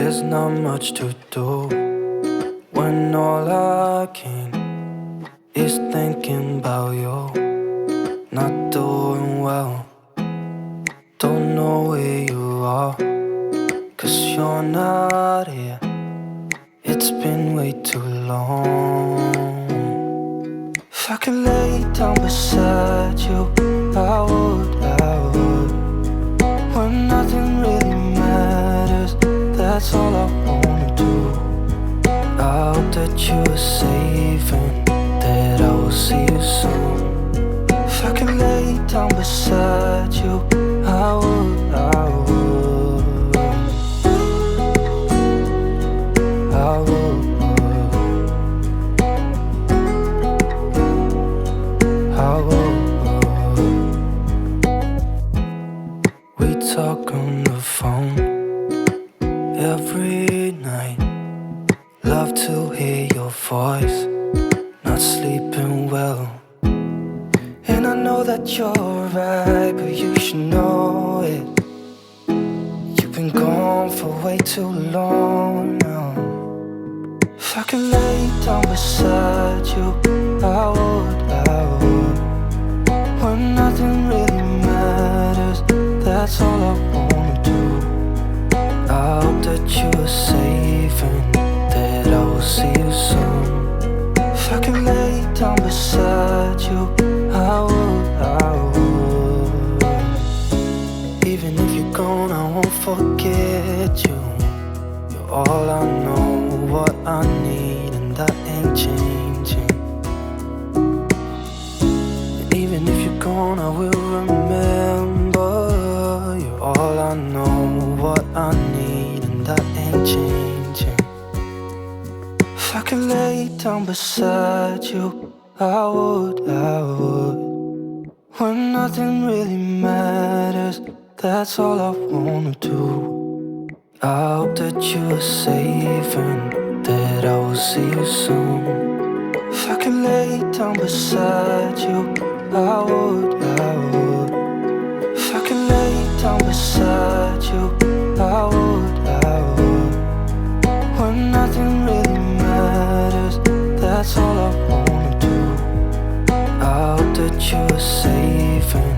There's not much to do when all I can is thinking about you. Not doing well, don't know where you are, 'cause you're not here. It's been way too long. If I could lay down beside you, I would. When nothing really matters, that's all I wanna do. I hope that you are safe and that I will see you soon. If I could lay down beside you, I would. I would. I would. We talk on the phone every night. Love to hear your voice. Not sleeping well, and I know that you're right, but you should know it. You've been gone for way too long now. If I could lay down beside you, I would. When nothing really matters, that's all I wanna do. I hope that you are safe and that I will see you soon. If I could lay down beside you, I would. Even if you're gone, I won't forget you. You're all I know, what I need, and that ain't changing. And even if you're gone, I will remember. You're all I know, what I need, and that ain't changing. If I could lay down beside you, I would. When nothing really matters, that's all I wanna do. I hope that you are safe and that I will see you soon. If I could lay down beside you, I would. If I could lay down beside you, I would. When nothing really matters, that's all I wanna do. I hope that you are safe and